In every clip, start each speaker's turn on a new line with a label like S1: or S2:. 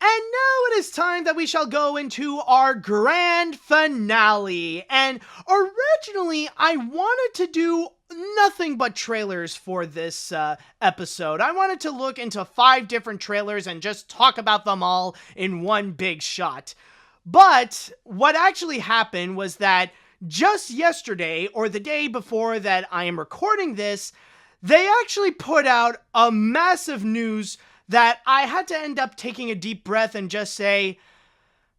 S1: And now it is time that we shall go into our grand finale. And originally, I wanted to do nothing but trailers for this episode. I wanted to look into 5 different trailers and just talk about them all in one big shot. But what actually happened was that just yesterday, or the day before that I am recording this, they actually put out a massive news that I had to end up taking a deep breath and just say,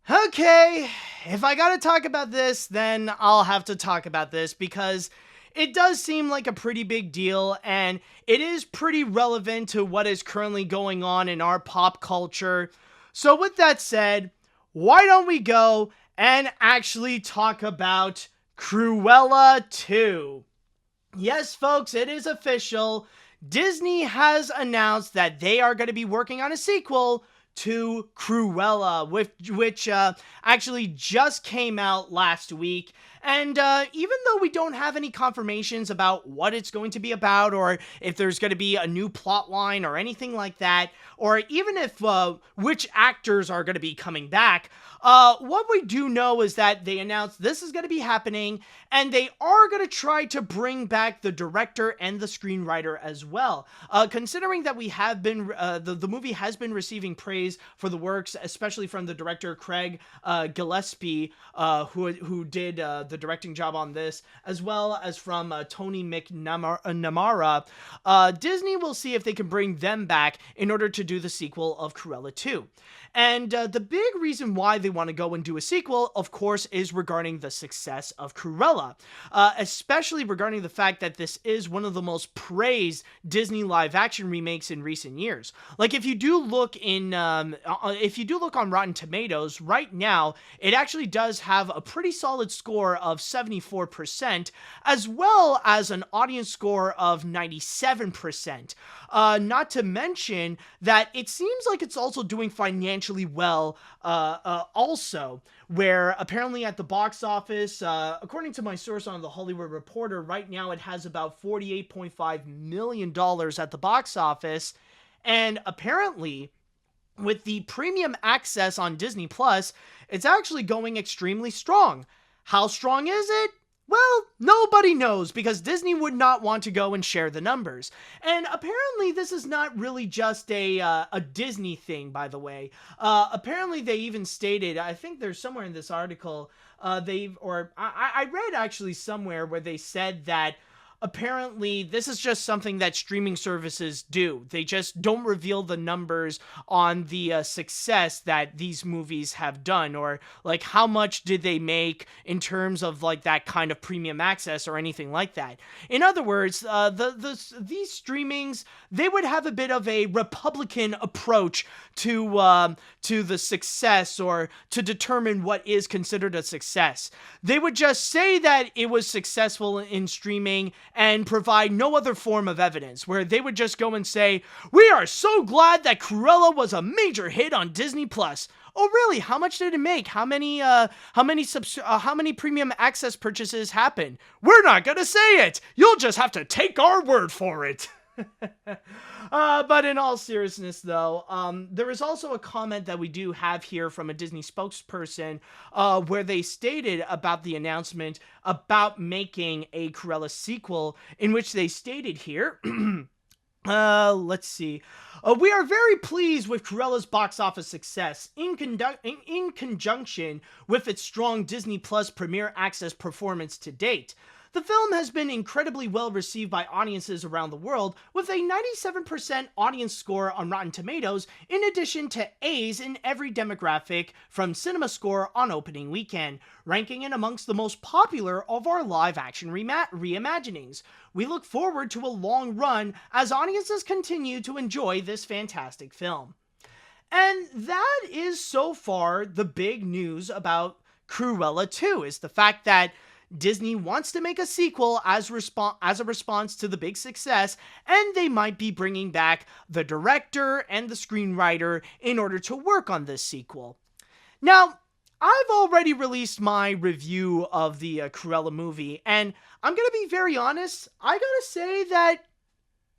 S1: okay, if I gotta talk about this, then I'll have to talk about this, because it does seem like a pretty big deal, and it is pretty relevant to what is currently going on in our pop culture. So with that said, why don't we go and actually talk about Cruella 2? Yes, folks, it is official. Disney has announced that they are going to be working on a sequel to Cruella, which actually just came out last week. And even though we don't have any confirmations about what it's going to be about, or if there's going to be a new plot line or anything like that, or even if which actors are going to be coming back, what we do know is that they announced this is going to be happening, and they are going to try to bring back the director and the screenwriter as well. Considering that we have been, the movie has been receiving praise for the works, especially from the director Craig Gillespie, who did the directing job on this, as well as from Tony McNamara. Disney will see if they can bring them back in order to do the sequel of Cruella 2. And the big reason why they want to go and do a sequel, of course, is regarding the success of Cruella, especially regarding the fact that this is one of the most praised Disney live-action remakes in recent years. Like, if you do look on Rotten Tomatoes right now, it actually does have a pretty solid score of 74%, as well as an audience score of 97%. Not to mention that it seems like it's also doing financially well also, where apparently at the box office, according to my source on The Hollywood Reporter, right now it has about $48.5 million at the box office, and apparently with the premium access on Disney Plus, it's actually going extremely strong. How strong is it? Well, nobody knows, because Disney would not want to go and share the numbers. And apparently this is not really just a Disney thing, by the way. Apparently they even stated, I think there's somewhere in this article, I read actually somewhere where they said that apparently this is just something that streaming services do. They just don't reveal the numbers on the success that these movies have done, or like how much did they make in terms of like that kind of premium access or anything like that. In other words, these streamings, they would have a bit of a Republican approach to the success, or to determine what is considered a success. They would just say that it was successful in streaming and provide no other form of evidence, where they would just go and say, "We are so glad that Cruella was a major hit on Disney Plus." Oh, really? How much did it make? How many premium access purchases happened? We're not gonna say it. You'll just have to take our word for it. But in all seriousness, though, there is also a comment that we do have here from a Disney spokesperson, where they stated about the announcement about making a Cruella sequel, in which they stated here, let's see. We are very pleased with Cruella's box office success in conjunction with its strong Disney Plus Premier Access performance to date. The film has been incredibly well received by audiences around the world, with a 97% audience score on Rotten Tomatoes, in addition to A's in every demographic from CinemaScore on opening weekend, ranking it amongst the most popular of our live-action reimaginings. We look forward to a long run as audiences continue to enjoy this fantastic film. And that is so far the big news about Cruella 2, is the fact that Disney wants to make a sequel as a response to the big success, and they might be bringing back the director and the screenwriter in order to work on this sequel. Now, I've already released my review of the Cruella movie, and I'm gonna be very honest, I gotta say that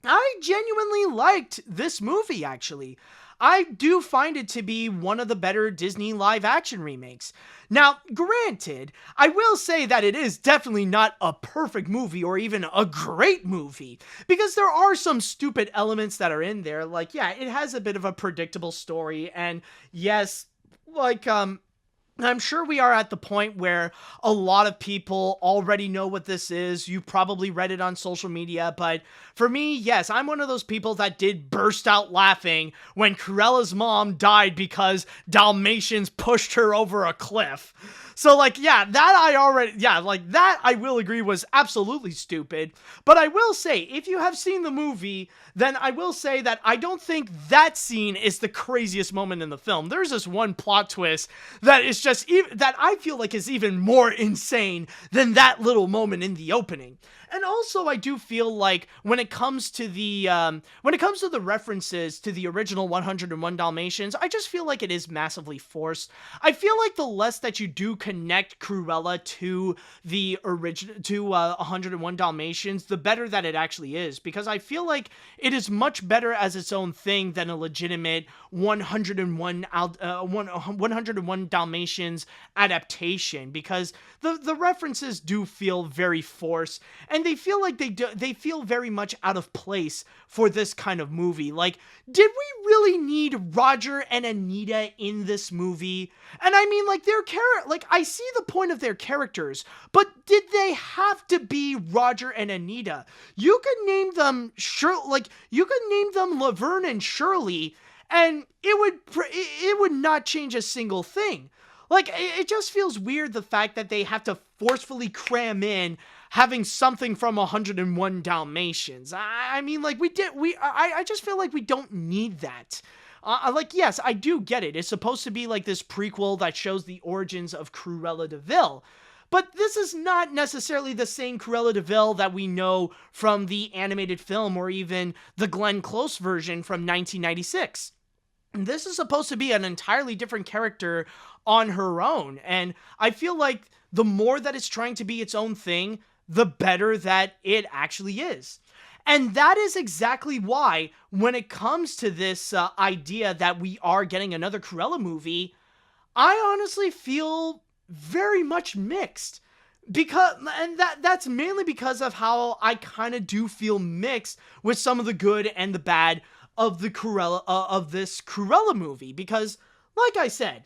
S1: I genuinely liked this movie, actually. I do find it to be one of the better Disney live action remakes. Now, granted, I will say that it is definitely not a perfect movie or even a great movie, because there are some stupid elements that are in there. Like, yeah, it has a bit of a predictable story, and yes, like, I'm sure we are at the point where a lot of people already know what this is. You've probably read it on social media, but for me, yes, I'm one of those people that did burst out laughing when Cruella's mom died because Dalmatians pushed her over a cliff. So, like, yeah, that I will agree was absolutely stupid. But I will say, if you have seen the movie, then I will say that I don't think that scene is the craziest moment in the film. There's this one plot twist that is just, that I feel like is even more insane than that little moment in the opening. And also, I do feel like when it comes to the references to the original 101 Dalmatians, I just feel like it is massively forced. I feel like the less that you do connect Cruella to the original 101 Dalmatians, the better that it actually is, because I feel like it is much better as its own thing than a legitimate 101 Dalmatians adaptation, because the references do feel very forced, and they feel like they feel very much out of place for this kind of movie. Like, did we really need Roger and Anita in this movie? And I mean, like, I see the point of their characters, but did they have to be Roger and Anita? You could name them Laverne and Shirley, and it would not change a single thing. Like, it just feels weird, the fact that they have to forcefully cram in having something from 101 Dalmatians. I mean, like, I just feel like we don't need that. Like, yes, I do get it. It's supposed to be like this prequel that shows the origins of Cruella de Vil. But this is not necessarily the same Cruella de Vil that we know from the animated film or even the Glenn Close version from 1996. This is supposed to be an entirely different character on her own, and I feel like the more that it's trying to be its own thing, the better that it actually is. And that is exactly why, when it comes to this idea that we are getting another Cruella movie, I honestly feel very much mixed. That's mainly because of how I kind of do feel mixed with some of the good and the bad of this Cruella movie, because, like I said,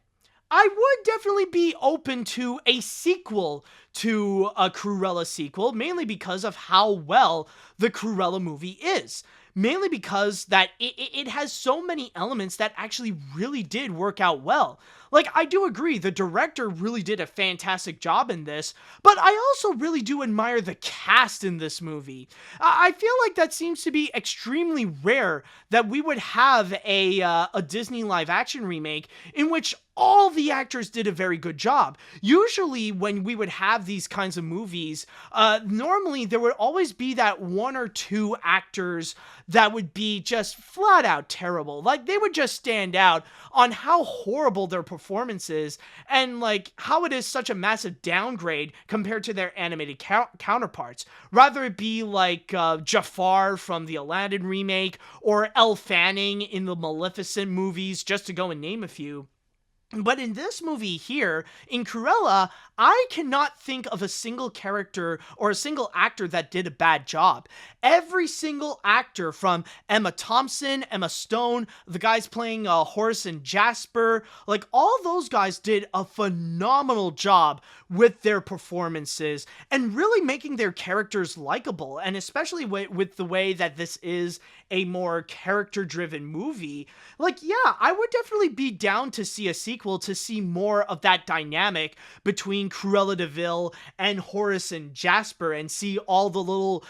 S1: I would definitely be open to a sequel to a Cruella sequel, mainly because of how well the Cruella movie is. Mainly because that it has so many elements that actually really did work out well. Like, I do agree, the director really did a fantastic job in this, but I also really do admire the cast in this movie. I feel like that seems to be extremely rare, that we would have a Disney live-action remake in which all the actors did a very good job. Usually, when we would have these kinds of movies, normally there would always be that one or two actors that would be just flat out terrible. Like, they would just stand out on how horrible their performance is, and like how it is such a massive downgrade compared to their animated counterparts. Rather it be like Jafar from the Aladdin remake, or Elle Fanning in the Maleficent movies, just to go and name a few. But in this movie here, in Cruella, I cannot think of a single character or a single actor that did a bad job. Every single actor, from Emma Thompson, Emma Stone, the guys playing Horace and Jasper, like, all those guys did a phenomenal job with their performances and really making their characters likable. And especially with the way that this is a more character-driven movie, like, yeah, I would definitely be down to see a sequel, to see more of that dynamic between Cruella de Vil and Horace and Jasper, and see all the little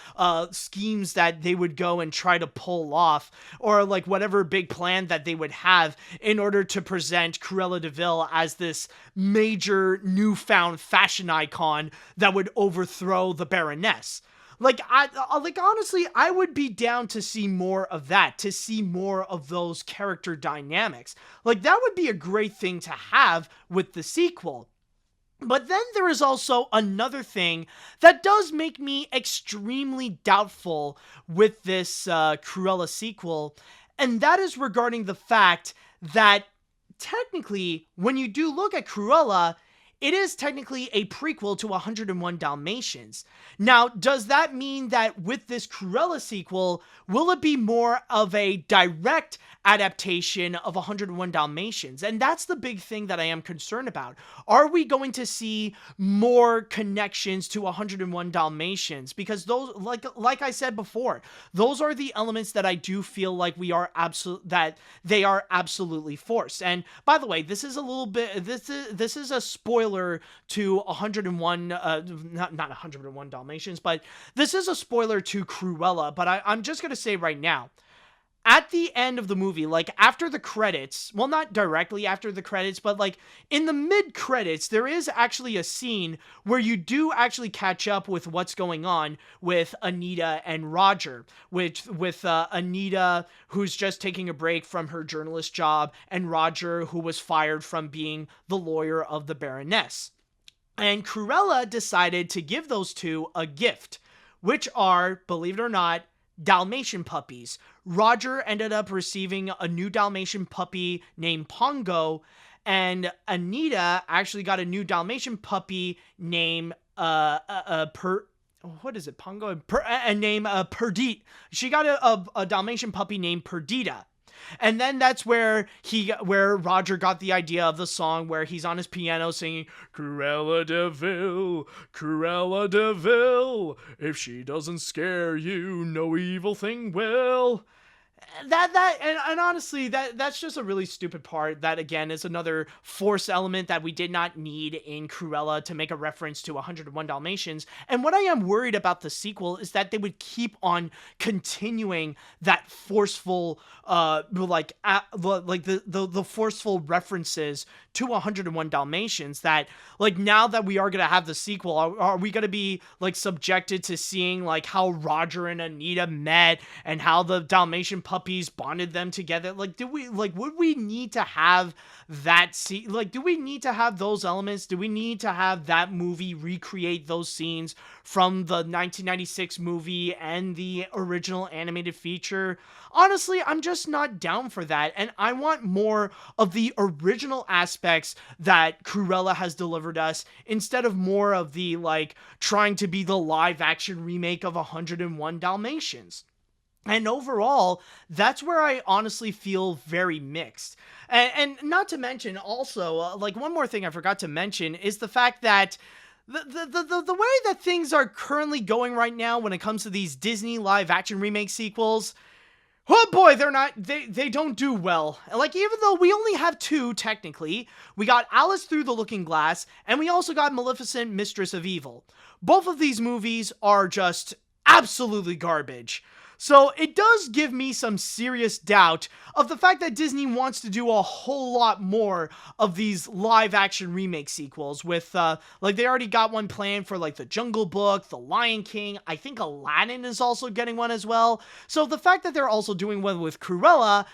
S1: schemes that they would go and try to pull off, or like whatever big plan that they would have in order to present Cruella de Vil as this major newfound fashion icon that would overthrow the Baroness. Like, honestly, I would be down to see more of that, to see more of those character dynamics. Like, that would be a great thing to have with the sequel. But then there is also another thing that does make me extremely doubtful with this Cruella sequel, And that is regarding the fact that technically, when you do look at Cruella, it is technically a prequel to 101 Dalmatians. Now, does that mean that with this Cruella sequel, will it be more of a direct adaptation of 101 Dalmatians? And that's the big thing that I am concerned about. Are we going to see more connections to 101 Dalmatians? Because those, like I said before, those are the elements that I do feel like that they are absolutely forced. And by the way, this is a spoiler to 101, not 101 Dalmatians, but this is a spoiler to Cruella. But I'm just gonna say right now, at the end of the movie, like after the credits, well, not directly after the credits, but like in the mid-credits, there is actually a scene where you do actually catch up with what's going on with Anita and Roger, with Anita, who's just taking a break from her journalist job, and Roger, who was fired from being the lawyer of the Baroness. And Cruella decided to give those two a gift, which are, believe it or not, Dalmatian puppies. Roger ended up receiving a new Dalmatian puppy named Pongo, and Anita actually got a new Dalmatian puppy named what is it? Pongo and named Perdita. She got a Dalmatian puppy named Perdita. And then that's where Roger got the idea of the song where he's on his piano singing, Cruella de Vil, Cruella de Vil, if she doesn't scare you, no evil thing will. And honestly, that's just a really stupid part. That again is another force element that we did not need in Cruella to make a reference to 101 Dalmatians. And what I am worried about the sequel is that they would keep on continuing that forceful, the forceful references to 101 Dalmatians. That like now that we are gonna have the sequel, are we gonna be like subjected to seeing like how Roger and Anita met and how the Dalmatian puppies bonded them together? Like, would we need to have that do we need to have those elements? Do we need to have that movie recreate those scenes from the 1996 movie and the original animated feature? Honestly, I'm just not down for that, and I want more of the original aspects that Cruella has delivered us instead of more of the like trying to be the live action remake of 101 Dalmatians. And overall, that's where I honestly feel very mixed. And not to mention also, like one more thing I forgot to mention is the fact that the way that things are currently going right now when it comes to these Disney live action remake sequels, oh boy, they don't do well. Like, even though we only have two, technically, we got Alice Through the Looking Glass, and we also got Maleficent, Mistress of Evil. Both of these movies are just absolutely garbage. So it does give me some serious doubt of the fact that Disney wants to do a whole lot more of these live action remake sequels with, like they already got one planned for like The Jungle Book, The Lion King. I think Aladdin is also getting one as well. So the fact that they're also doing one with Cruella,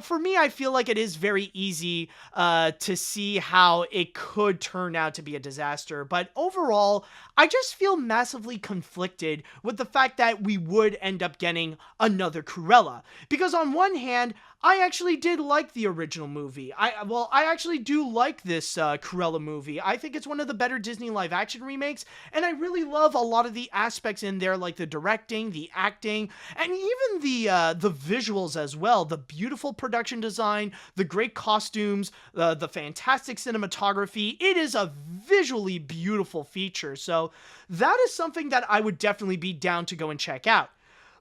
S1: for me, I feel like it is very easy to see how it could turn out to be a disaster. But overall, I just feel massively conflicted with the fact that we would end up getting another Cruella. Because on one hand, I actually did like the original movie. I actually do like this Cruella movie. I think it's one of the better Disney live action remakes, and I really love a lot of the aspects in there, like the directing, the acting, and even the visuals as well. The beautiful production design, the great costumes, the fantastic cinematography. It is a visually beautiful feature, so that is something that I would definitely be down to go and check out.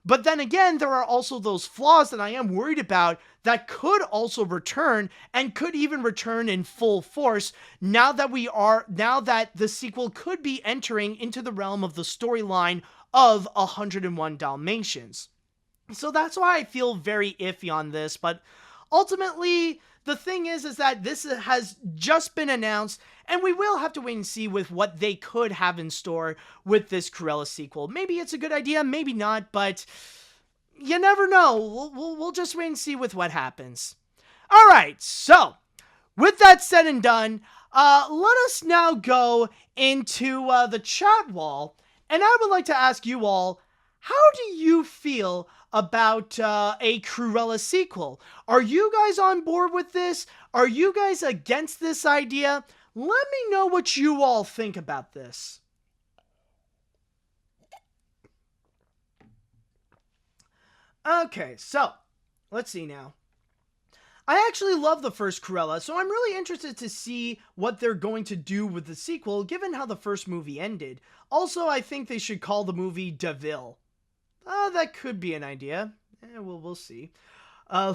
S1: But then again, there are also those flaws that I am worried about that could also return and could even return in full force now that the sequel could be entering into the realm of the storyline of 101 Dalmatians. So that's why I feel very iffy on this, but ultimately, the thing is that this has just been announced, and we will have to wait and see with what they could have in store with this Cruella sequel. Maybe it's a good idea, maybe not, but you never know. We'll just wait and see with what happens. All right, so with that said and done, let us now go into the chat wall, and I would like to ask you all, how do you feel about a Cruella sequel? Are you guys on board with this? Are you guys against this idea? Let me know what you all think about this. Okay, so let's see now. I actually love the first Cruella, so I'm really interested to see what they're going to do with the sequel, given how the first movie ended. Also, I think they should call the movie Deville. That could be an idea. We'll see. Uh,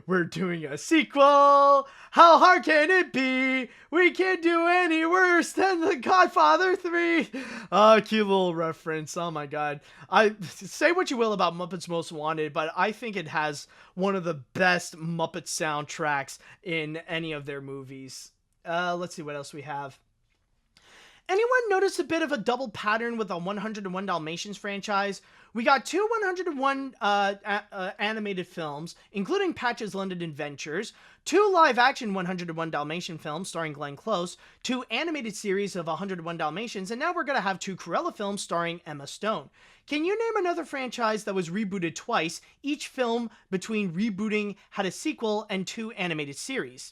S1: we're doing a sequel. How hard can it be? We can't do any worse than The Godfather 3. Cute little reference. Oh my god. I say what you will about Muppets Most Wanted, but I think it has one of the best Muppet soundtracks in any of their movies. Let's see what else we have. Anyone notice a bit of a double pattern with the 101 Dalmatians franchise? We got two 101 animated films, including Patch's London Adventures, two live-action 101 Dalmatian films starring Glenn Close, two animated series of 101 Dalmatians, and now we're going to have two Cruella films starring Emma Stone. Can you name another franchise that was rebooted twice? Each film between rebooting had a sequel and two animated series.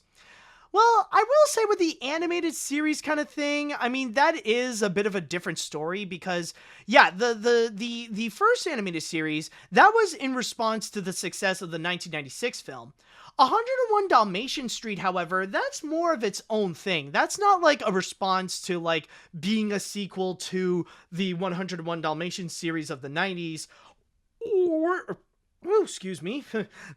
S1: Well, I will say with the animated series kind of thing, I mean, that is a bit of a different story because, yeah, the first animated series, that was in response to the success of the 1996 film. 101 Dalmatian Street, however, that's more of its own thing. That's not like a response to like being a sequel to the 101 Dalmatian series of the 90s or, oh, excuse me,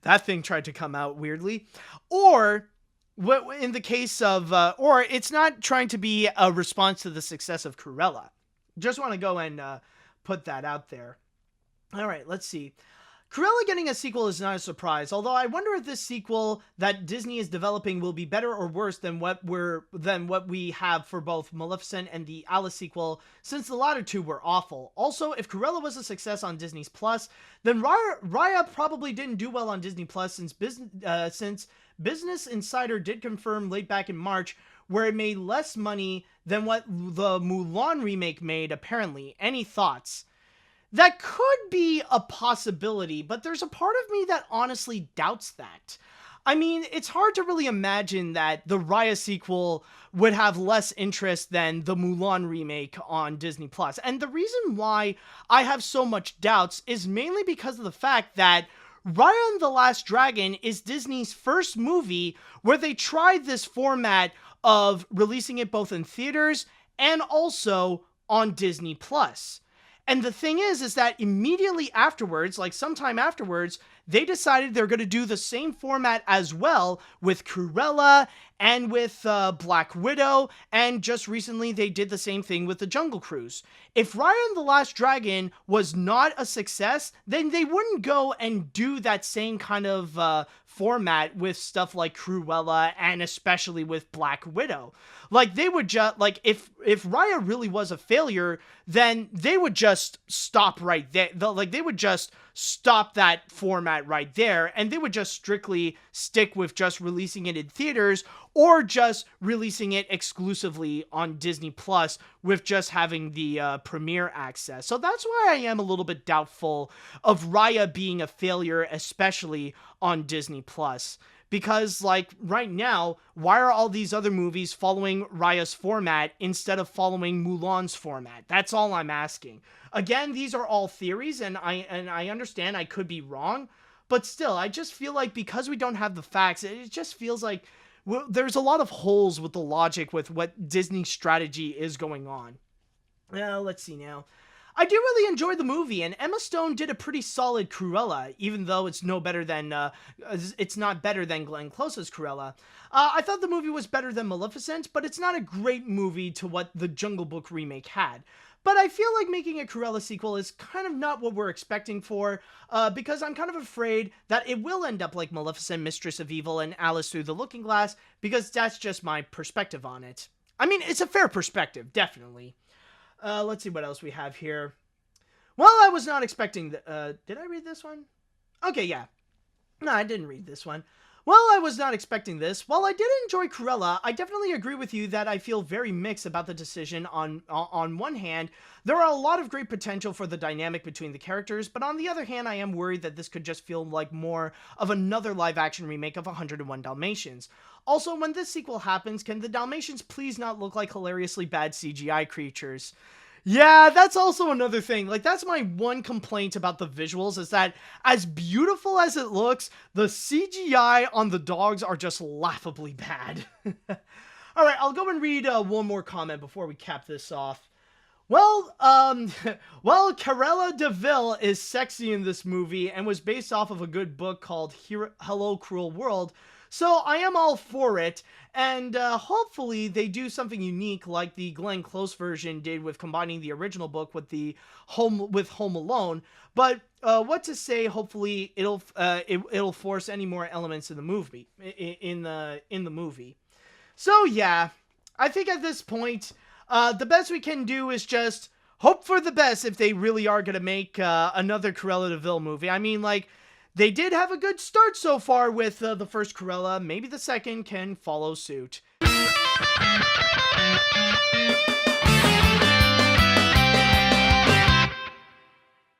S1: that thing tried to come out weirdly, or in the case of, or it's not trying to be a response to the success of Cruella. Just want to go and put that out there. All right, let's see. Cruella getting a sequel is not a surprise, although I wonder if this sequel that Disney is developing will be better or worse than what we have for both Maleficent and the Alice sequel, since the latter two were awful. Also, if Cruella was a success on Disney Plus, then Raya probably didn't do well on Disney Plus since Business Insider did confirm late back in March where it made less money than what the Mulan remake made, apparently. Any thoughts? That could be a possibility, but there's a part of me that honestly doubts that. I mean, it's hard to really imagine that the Raya sequel would have less interest than the Mulan remake on Disney+. And the reason why I have so much doubts is mainly because of the fact that Raya and the Last Dragon is Disney's first movie where they tried this format of releasing it both in theaters and also on Disney+. And the thing is that immediately afterwards, like sometime afterwards, they decided they're going to do the same format as well with Cruella and with Black Widow, and just recently they did the same thing with the Jungle Cruise. If Raya and the Last Dragon was not a success, then they wouldn't go and do that same kind of format with stuff like Cruella and especially with Black Widow. Like they would just if Raya really was a failure, then they would just stop right there. They would just stop that format right there, and they would just strictly stick with just releasing it in theaters or just releasing it exclusively on Disney Plus with just having the premiere access. So that's why I am a little bit doubtful of Raya being a failure, especially on Disney Plus. Because, like, right now, why are all these other movies following Raya's format instead of following Mulan's format? That's all I'm asking. Again, these are all theories, and I understand I could be wrong, but still, I just feel like because we don't have the facts, it just feels like there's a lot of holes with the logic with what Disney's strategy is going on. Let's see now. I do really enjoy the movie, and Emma Stone did a pretty solid Cruella, even though it's not better than Glenn Close's Cruella. I thought the movie was better than Maleficent, but it's not a great movie to what the Jungle Book remake had. But I feel like making a Cruella sequel is kind of not what we're expecting for, because I'm kind of afraid that it will end up like Maleficent, Mistress of Evil, and Alice Through the Looking Glass, because that's just my perspective on it. I mean, it's a fair perspective, definitely. Let's see what else we have here. Well, I was not expecting did I read this one? Okay, yeah. No, I didn't read this one. Well, I was not expecting this. While I did enjoy Cruella, I definitely agree with you that I feel very mixed about the decision. On one hand, there are a lot of great potential for the dynamic between the characters, but on the other hand, I am worried that this could just feel like more of another live-action remake of 101 Dalmatians. Also, when this sequel happens, can the Dalmatians please not look like hilariously bad CGI creatures? Yeah, that's also another thing. Like, that's my one complaint about the visuals, is that as beautiful as it looks, the CGI on the dogs are just laughably bad. All right, I'll go and read one more comment before we cap this off. Well, well, Cruella DeVille is sexy in this movie and was based off of a good book called Hello, Cruel World, so I am all for it, and hopefully they do something unique like the Glenn Close version did with combining the original book with Home Alone. But what to say? Hopefully it'll force any more elements in the movie in the movie. So yeah, I think at this point, the best we can do is just hope for the best if they really are gonna make another Cruella DeVille movie. I mean, like, they did have a good start so far with the first Cruella. Maybe the second can follow suit.